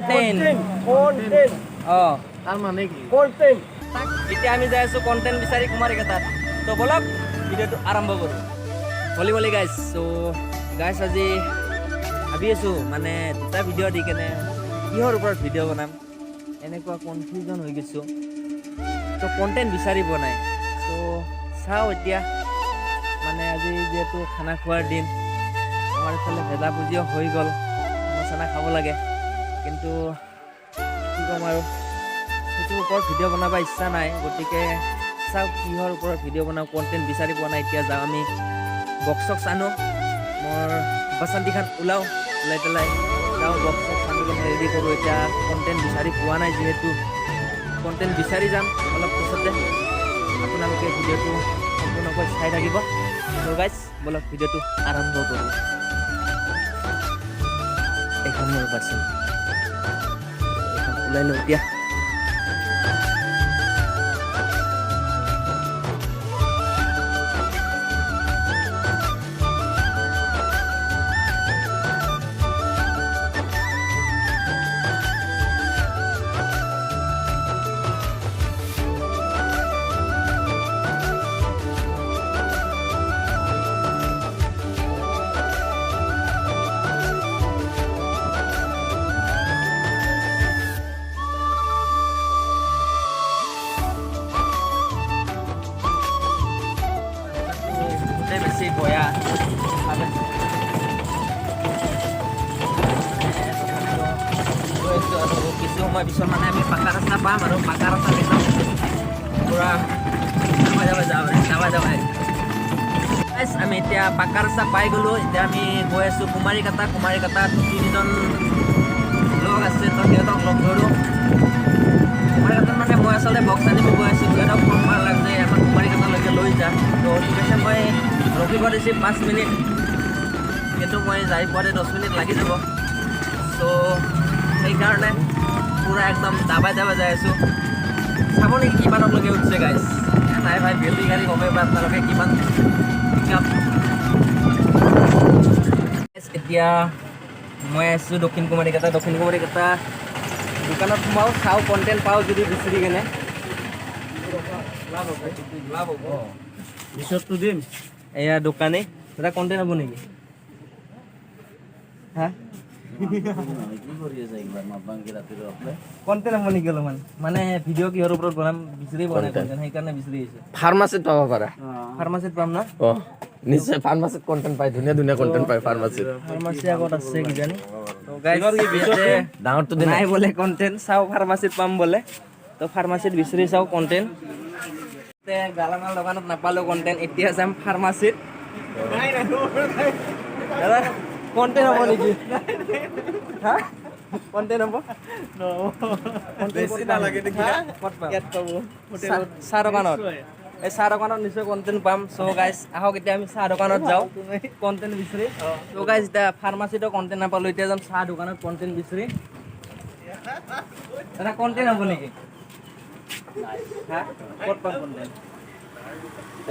Content অঁ তাৰ মানে কি এতিয়া আমি যাই আছোঁ কণ্টেণ্ট বিচাৰি কুমাৰীকেইটাত তো বলক ভিডিঅ'টো আৰম্ভ কৰোঁ ভলি গাইছ চ' গাইছ আজি ভাবি আছোঁ মানে দুটা ভিডিঅ' দি কেনে কিহৰ ওপৰত ভিডিঅ' বনাম এনেকুৱা কনফিউজন হৈ গৈছোঁ তো কণ্টেণ্ট বিচাৰি পোৱা নাই চ' চাওঁ এতিয়া মানে আজি যিহেতু খানা খোৱাৰ দিন আমাৰ ইফালে ভেজা ভুজিও হৈ গ'ল খানা চানা খাব লাগে কিন্তু কি ক'ম আৰু সেইটোৰ ওপৰত ভিডিঅ' বনাব ইচ্ছা নাই গতিকে চাওক কিহৰ ওপৰত ভিডিঅ' বনাওঁ কণ্টেণ্ট বিচাৰি পোৱা নাই এতিয়া যাওঁ আমি বক্স চক্স আনো মোৰ বাচন্তিখন ওলাই পেলাই যাওঁ বক্স চক্স আনি কিনে ৰেডি কৰোঁ এতিয়া কণ্টেণ্ট বিচাৰি পোৱা নাই যিহেতু কণ্টেণ্ট বিচাৰি যাম অলপ পিছতে আপোনালোকে ভিডিঅ'টো সম্পূৰ্ণকৈ চাই থাকিব চ' গাইজ বলক ভিডিঅ'টো আৰম্ভ কৰোঁ এইখন মোৰ পাৰ্চেল এইখন ওলাই লওঁ এতিয়া বেছি বয়া কিছু সময় পিছত মানে আমি পাকা ৰাস্তা পাম আৰু পাকা ৰাস্তা দেখাম পূৰা যাবা আমি এতিয়া পাকা ৰাস্তা পাই গ'লোঁ এতিয়া আমি গৈ আছোঁ কুমাৰীকাটাত তিনিজন লগ আছে তো সিহঁতক লগ ধৰোঁ কুমাৰীকাটাত মানে মই আচলতে বক্স আনিব গৈ আছোঁ সিহঁতক ফোন মাৰ লাগে যে আমাক কুমাৰীকাটালৈকে লৈ যাম তো ঠিক আছে মই ৰখিব দিছে 5 মিনিট কিন্তু মই যাই পোৱাতে 10 মিনিট লাগি যাব চ' সেইকাৰণে পূৰা একদম দাবাই যাই আছোঁ চাব নেকি কিমানলৈকে উঠিছে গাইজ নাই ভাই বেলি গাড়ী গমে পাই আপোনালোকে কিমান পিকআপ এতিয়া মই আছোঁ দক্ষিণ কুমাৰীকাটা দোকানত সোমাওঁ চাওঁ কণ্টেণ্ট পাওঁ যদি বিচাৰি কেনে লাভ হ'ব পিছততো দিম এয়া দোকানে দাদা কণ্টেণ্ট হ'ব নেকি হা কণ্টেণ্ট হ'ব নেকি অলপমান মানে ভিডিঅ' কিহৰ ওপৰত বনাম বিচাৰি পোৱা নাই কণ্টেণ্ট সেইকাৰণে বিচাৰি আহিছোঁ ফাৰ্মাচীত পাব পাৰা ফাৰ্মাচীত পাম না অঁ নিশ্চয় ফাৰ্মাচীত কণ্টেণ্ট পায় ধুনীয়া কণ্টেণ্ট পায় ফাৰ্মাচীত ফাৰ্মাচী আগত আছে কিজানি ডাঙৰটো নাই বোলে কণ্টেণ্ট চাওঁ ফাৰ্মাচীত পাম বোলে তো ফাৰ্মাচীত বিচাৰি চাওঁ কণ্টেণ্ট গালামাল দোকানত নাপালোঁ কণ্টেণ্ট এতিয়া যাম ফাৰ্মাচীত দাদা কণ্টেণ্ট হ'ব নেকি হা কণ্টেণ্ট হ'ব চাহ দোকানত এই চাহ দোকানত নিশ্চয় কণ্টেণ্ট পাম চ' গাইজ আহক এতিয়া আমি চাহ দোকানত যাওঁ কণ্টেণ্ট বিচাৰি চ' গাইজ এতিয়া ফাৰ্মাচীতো কণ্টেণ্ট নাপালোঁ এতিয়া যাম চাহ দোকানত কণ্টেণ্ট বিচাৰি দাদা কণ্টেণ্ট হ'ব নেকি হা ক'ত পাম কণ্টেণ্ট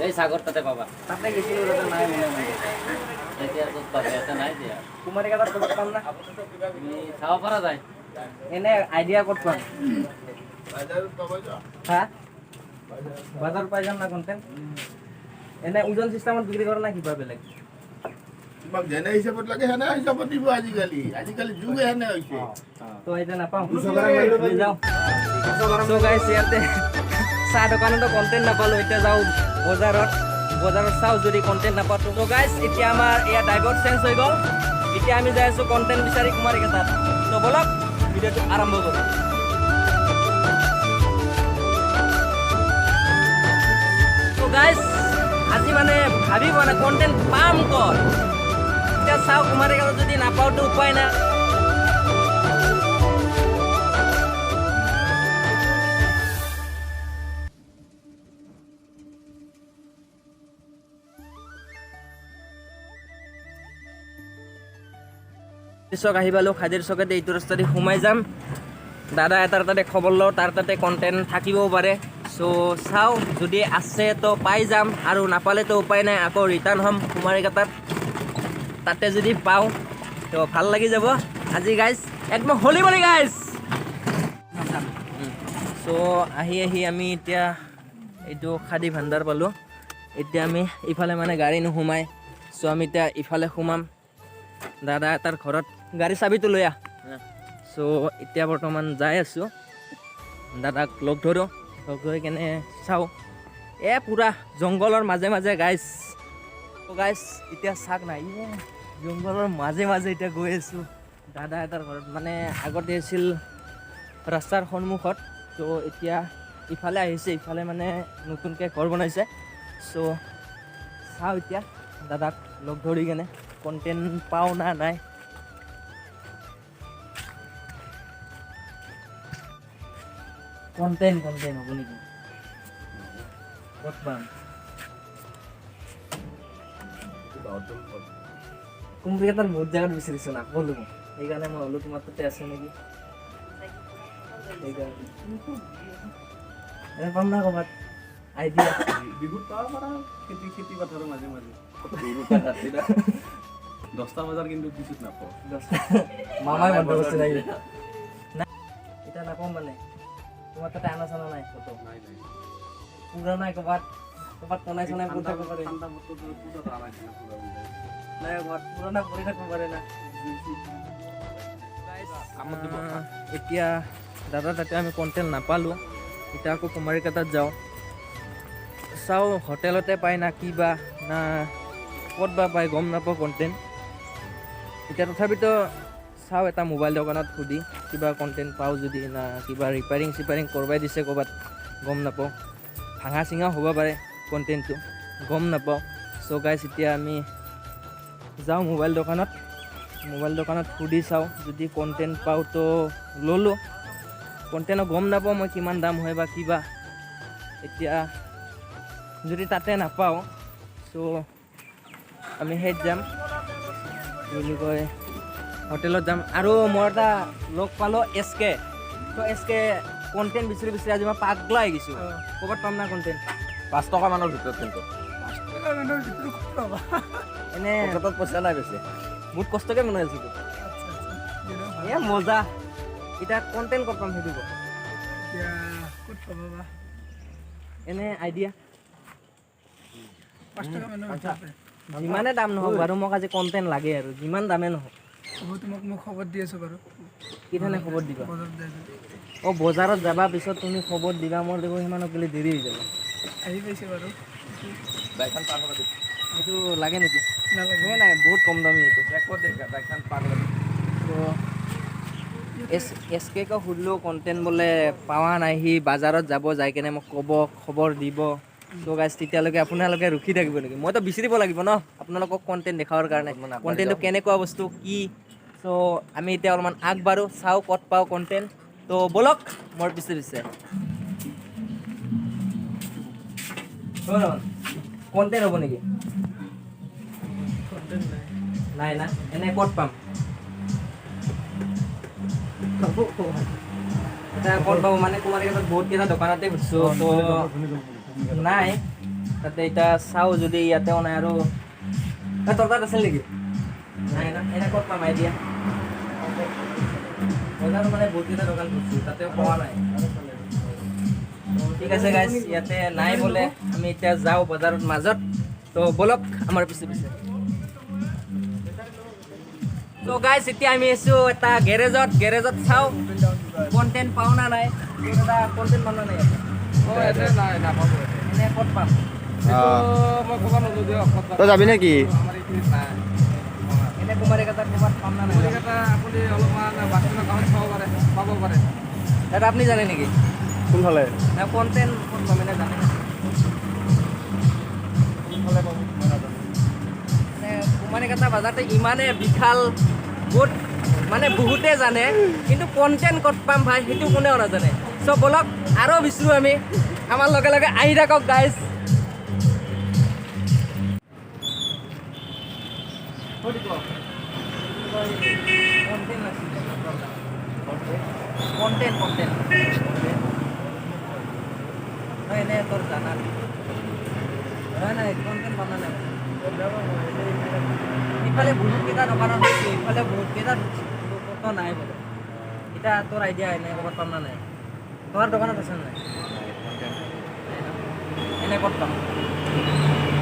এই সাগৰ তাতে পাবা তাতে গৈছিলোঁ দাদা নাই বোলে এতিয়া তো পাবে এটা নাই দিয়া কুমাৰীকাটাত ক'ত পাম না তুমি চাব পৰা যায় এনে আইডিয়া ক'ত পাম হা বাজাৰ পাই যাম না কণ্টেণ্ট এনে ওজন চিষ্টেমত বিক্ৰী কৰা না কিবা বেলেগ তোমাক যেনে হিচাপত লাগে সেনে হিচাপত দিব আজিকালি যুগ এনে হৈছে তো এতিয়া নাপাওঁ লৈ যাওঁ চ' গাইছ ইয়াতে চাহ দোকানতো কণ্টেণ্ট নাপালোঁ এতিয়া যাওঁ বজাৰত চাওঁ যদি কণ্টেণ্ট নাপাওঁ তো গাইছ এতিয়া আমাৰ ইয়াত ড্ৰাইভাৰ চেঞ্জ হৈ গ'ল এতিয়া আমি যাই আছোঁ কণ্টেণ্ট বিচাৰি কুমাৰীকাটাত তো বলক ভিডিঅ'টো আৰম্ভ কৰোঁ তো গাইছ আজি মানে ভাবি পোৱা নাই কণ্টেণ্ট পাম ক'ত এতিয়া চাওঁ কুমাৰীকাটাত যদি নাপাওঁতো উপায় নাই চক আহি পালোঁ খাদীৰ চকতে এইটো ৰাস্তাদি সোমাই যাম দাদা এটাৰ তাতে খবৰ লওঁ তাৰ তাতে কণ্টেণ্ট থাকিবও পাৰে চ' চাওঁ যদি আছে তো পাই যাম আৰু নাপালেতো উপায় নাই আকৌ ৰিটাৰ্ণ হ'ম কুমাৰীকাটাত তাতে যদি পাওঁ তো ভাল লাগি যাব আজি গাইজ একদম হলি বলি গাইজ। চ' আহি আমি এতিয়া এইটো খাদী ভাণ্ডাৰ পালোঁ। এতিয়া আমি ইফালে মানে গাড়ী নোসোমাই, চ' আমি এতিয়া ইফালে সোমাম। দাদা এটাৰ ঘৰত গাড়ী চাবিটো লৈ আহ। চ' এতিয়া বৰ্তমান যাই আছোঁ, দাদাক লগ ধৰোঁ। লগ ধৰি কেনে চাওঁ পূৰা জংঘলৰ মাজে মাজে গাইজ। গাইজ এতিয়া চাক নাই, জংঘলৰ মাজে মাজে এতিয়া গৈ আছোঁ দাদা এটাৰ ঘৰত। মানে আগতে আছিল ৰাস্তাৰ সন্মুখত, ত' এতিয়া ইফালে আহিছে, ইফালে মানে নতুনকৈ ঘৰ বনাইছে। চ' চাওঁ এতিয়া দাদাক লগ ধৰি কেনে কণ্টেণ্ট পাওঁ না নাই। কণ্টেণ্ট হ'ব নেকি? ক'ত পাম? কম্পিউটাৰ বহুত জেগাত বিচাৰিছোঁ না ক'লো, সেইকাৰণে মই হ'লো তোমাৰ তাতে আছে নেকি সেইকাৰণে। এনে পাম না ক'ৰবাত আইডিয়া? বিহুত পাব পাৰা খেতি পথাৰৰ মাজে মাজে 10টা বজাৰ কিন্তু পিছত নাপাওঁ। মামাই বন্ধ কৰিছে নাই? এতিয়া নাপাম মানে তোমাৰ তাতে আনা চানা নাই? ফটো নাই পুৰা নাই ক'ৰবাত বনাই চনাই কৰি থাকিব পাৰে? ঠাণ্ডা বতৰত পূজা আনা কিনা পুৰা ওলাই। নাই ঘৰত পুৰণা কৰি থাকিব পাৰে না? এতিয়া দাদা তাতে আমি কণ্টেণ্ট নাপালোঁ, এতিয়া আকৌ কুমাৰিকাটাত যাওঁ। চাওঁ হোটেলতে পায় না কিবা না ক'ত বা পায়, গম নাপাওঁ কণ্টেণ্ট। এতিয়া তথাপিতো চাওঁ এটা মোবাইল দোকানত সুধি কিবা কণ্টেণ্ট পাওঁ যদি, না কিবা ৰিপেয়াৰিং চিপেয়াৰিং কৰবাই দিছে ক'ৰবাত, গম নাপাওঁ। ভাঙা চিঙাও হ'ব পাৰে কণ্টেণ্টটো, গম নাপাওঁ। চ' গাইজ এতিয়া আমি যাওঁ মোবাইল দোকানত সুধি চাওঁ, যদি কণ্টেণ্ট পাওঁ তো ল'লোঁ। কণ্টেণ্টৰ গম নাপাওঁ মই কিমান দাম হয় বা কিবা। এতিয়া যদি তাতে নাপাওঁ চ' আমি সেইত যাম, কি বুলি কয়, হোটেলত যাম। আৰু মই এটা লগ পালোঁ SK, তো SK কণ্টেণ্ট বিচাৰি আজি মই পাগলা হৈ গৈছোঁ। ক'ৰবাত পাম না কণ্টেণ্ট? 5 টকা মানৰ ভিতৰত কিন্তু এনে পকেটত পইচা নাই বেছি। বহুত কষ্টকৈ বনাই আছোঁ মজা। এতিয়া কণ্টেণ্ট ক'ত পাম সেইটো কওঁ? এনে আইডিয়া? যিমানে দাম নহওক বাৰু, মোক আজি কণ্টেণ্ট লাগে আৰু যিমান দামে নহওক। তোমাক মই খবৰ দি আছোঁ বাৰু। কিধৰণে খবৰ দিবা? বজাৰত যাই অঁ বজাৰত যাবা, পিছত তুমি খবৰ দিবা, মোৰ দেখোন সিমানক গ'লে দেৰি হৈ যাব। আহি পাইছে বাৰু। বাইকখন পাৰ কৰি সেইটো লাগে নেকি? নালাগে। নাই বহুত কম দামী এইটো। বাইকখন পাৰ কৰি তো SKক সুধিলোঁ কণ্টেণ্ট বোলে পোৱা নাই, সি বাজাৰত যাব, যাই কেনে মোক ক'ব, খবৰ দিব। ত' গাইজ তেতিয়ালৈকে আপোনালোকে ৰখি থাকিব নেকি? মইতো বিচাৰিব লাগিব ন আপোনালোকক কণ্টেণ্ট দেখাবৰ কাৰণে, কণ্টেণ্টটো কেনেকুৱা বস্তু কি। চ' আমি এতিয়া অলপমান আগবাঢ়ো, চাওঁ ক'ত পাওঁ কণ্টেণ্ট। তো ব'লক মোৰ পিছে কণ্টেণ্ট হ'ব নেকি? নাই না? এনে ক'ত পাম? এতিয়া ক'ত পাব মানে কুমাৰিকাটাত বহুত কেইটা দোকানতে ঘুৰিছোঁ, তো নাই তাতে। এতিয়া চাওঁ যদি ইয়াতেও নাই আৰু তোৰ তাত আছিল নেকি? নাই না? এনে ক'ত পাম আইডিয়া? বজাৰত মানে বহুত কেইটা দোকান ঘুৰিছোঁ, তাতেও পোৱা নাই। ঠিক আছে গাইজ, ইয়াতে নাই বোলে, আমি এতিয়া যাওঁ বজাৰত মাজত। তো ব'লক আমাৰ পিছে। তো গাইজ এতিয়া আমি আছোঁ এটা গেৰেজত চাওঁ কণ্টেণ্ট পাওঁ না নাই। এটা কণ্টেণ্ট পাওঁ না নাই ইয়াতে? নাই নাপাব। এনে ক'ত পাম? মই ক'ব নোযোঁ দিয়ক। তই যাবি নেকি? আমাৰ এইখিনিত নাই। এনে কুমাৰিকাটাত ক'ৰবাত পাম না নাই? কলিকতা আপুনি অলপমান বাছখনৰ কাষত পাব পাৰে। দাদা আপুনি জানে নেকি? কোনফালে? না কণ্টেণ্ট ক'ত পাম এনে জানে নেকি? কোনফালে পাব মই নাজানো। মানে কুমাৰিকাটা বাজাৰতে ইমানে বিশাল, বহুতে জানে, কিন্তু কণ্টেণ্ট ক'ত পাম ভাই সেইটো কোনেও নাজানে। চ' ব'লক আৰু বিচাৰোঁ আমি, আমাৰ লগে লগে আহি থাকক গাইজ। কণ্টেণ্ট এনে তোৰ জানা নাই কণ্টেণ্ট পাম নাই? ইফালে বহুত কেইটা দোকানত হৈছে, ইফালে বহুত কেইটা ক'তো নাই বোলে। এতিয়া তোৰ আইডিয়া এনে ক'ৰবাত পাম না নাই তোমাৰ দোকানত আছে নাই এনে ক'ত পাম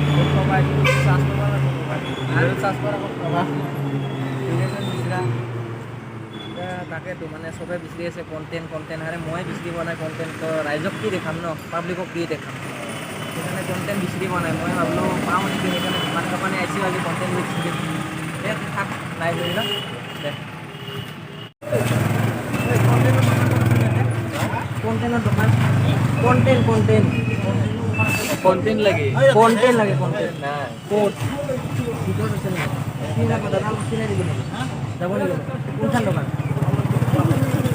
ক'ত পাবা এইটো চাৰ্চ কৰিব লাগিব আৰু চাৰ্চ কৰা ক'ত পাবা তাকেতো মানে চবে বিচাৰি আছে কণ্টেণ্ট আৰে মই বিচাৰি পোৱা নাই কণ্টেণ্ট তো ৰাইজক কি দেখাম ন পাব্লিকক কি দেখাম সেইকাৰণে কণ্টেণ্ট বিচাৰি পোৱা নাই মই ভাবিলোঁ পাওঁ নেকি সেইকাৰণে ইমান দোকানে আহিছোঁ আজি কণ্টেণ্ট বিচাৰি দে থাক নাই ধৰি ন দে কণ্টেণ্টৰ দোকান কণ্টেণ্ট লাগে কণ্টেণ্ট নাই ক'ত ভিতৰত আছে নেকি কি যাব দাদা মোক চিনাই দিব নেকি যাব নেকি কোনখন দোকান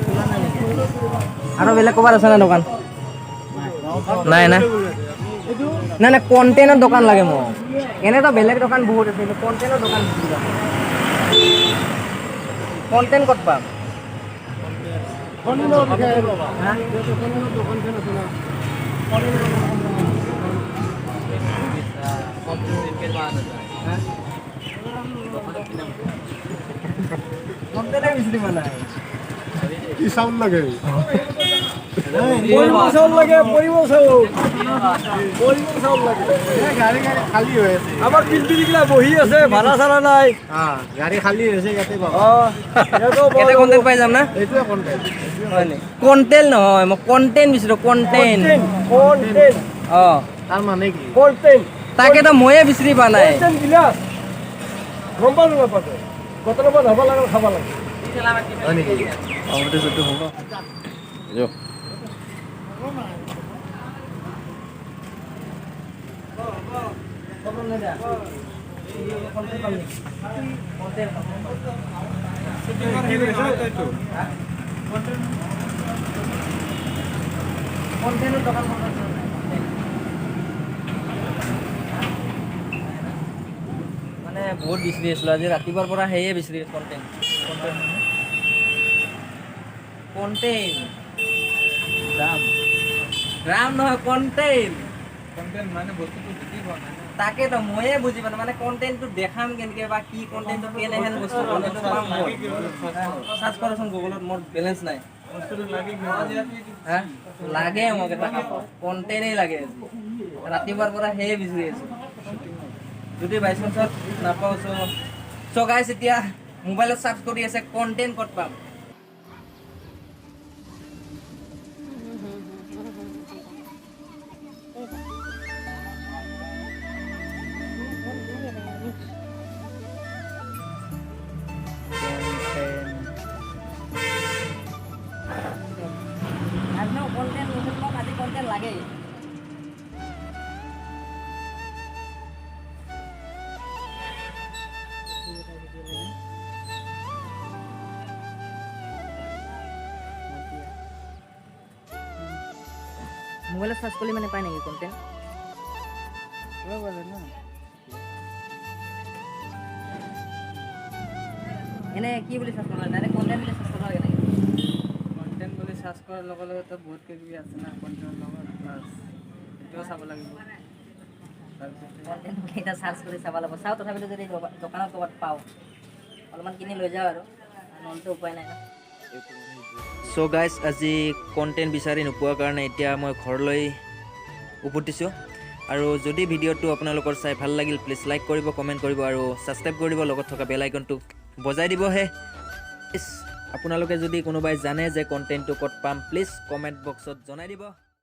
খোলা নাই নেকি আৰু বেলেগ ক'ৰবাত আছে না দোকান নাই না নাই কণ্টেণ্টৰ দোকান লাগে মোক এনেতো বেলেগ দোকান বহুত আছে কিন্তু কণ্টেণ্টৰ দোকান কণ্টেণ্ট ক'ত পাম কি চাউল লাগে গাড়ী খালী হৈ আছে আমাৰ পিলপিলিগিলা বহি আছে ভাড়া চাড়া নাই গাড়ী খালী হৈছে ইয়াতে এটা কণ্টেণ্ট পাই যাম না এইটোৱে কণ্টেণ্ট কণ্টেণ্ট নহয় মই কণ্টেণ্ট বিচাৰোঁ কণ্টেণ্ট অঁ তাৰ মানে কি তাকেতো ময়ে বিচাৰি পোৱা নাই গম পালো নাপাতে কটনৰ পৰা ধাবা লাগে খাব লাগে হয় নেকি মানে বহুত বিচাৰি আছিলোঁ আজি ৰাতিপুৱাৰ পৰা সেয়ে বিচাৰি আছোঁ কণ্টেণ্ট গ্ৰাম নহয় কণ্টেণ্ট মানে বস্তুটো বুজি পোৱা নাই তাকেতো ময়ে বুজি পোৱা নাই মানে কণ্টেণ্টটো দেখাম কেনেকৈ বা কি কণ্টেণ্টটো কেনেহেন বস্তু কণ্টেণ্টটো পাম মই চাৰ্চ কৰাচোন গুগলত মোৰ বেলেঞ্চ নাই হা লাগে মোক এটা কণ্টেণ্টেই লাগে ৰাতিপুৱাৰ পৰা সেয়ে বিচাৰি আছোঁ যদি বাই চান্সত নাপাওঁ চ' গাইছ এতিয়া মোবাইলত চাৰ্চ কৰি আছে কণ্টেণ্ট ক'ত পাম কণ্টেণ্ট লাগে মোবাইলত চাৰ্চ কৰিলে মানে পায় নেকি কণ্টেণ্ট এনে কি বুলি চাৰ্চ কৰিব লাগে ডাইৰেক্ট কণ্টেণ্ট বুলি চাৰ্চ কৰিব লাগে নেকি কণ্টেণ্ট বুলি চাৰ্চ কৰাৰ লগে লগেতো বহুত কিবি আছে না কণ্টেণ্টৰ লগত প্লাছ সেইটোও চাব লাগিব কণ্টেণ্ট বুলি এটা চাৰ্চ কৰি চাব লাগিব চাওঁ তথাপিতো যদি দোকানত ক'ৰবাত পাওঁ অলপমান কিনি লৈ যাওঁ আৰু নহ'লেতো উপায় নাই না চ' গাইজ আজি কণ্টেণ্ট বিচাৰি নোপোৱাৰ কাৰণে এতিয়া মই ঘৰলৈ উভতিছোঁ আৰু যদি ভিডিঅ'টো আপোনালোকৰ চাই ভাল লাগিল প্লিজ লাইক কৰিব কমেণ্ট কৰিব আৰু ছাবস্ক্ৰাইব কৰি দিব লগত থকা বেল আইকনটো বজাই দিবহে আপোনালোকে যদি কোনোবাই জানে যে কণ্টেণ্টটো ক'ত পাম প্লিজ কমেণ্ট বক্সত জনাই দিব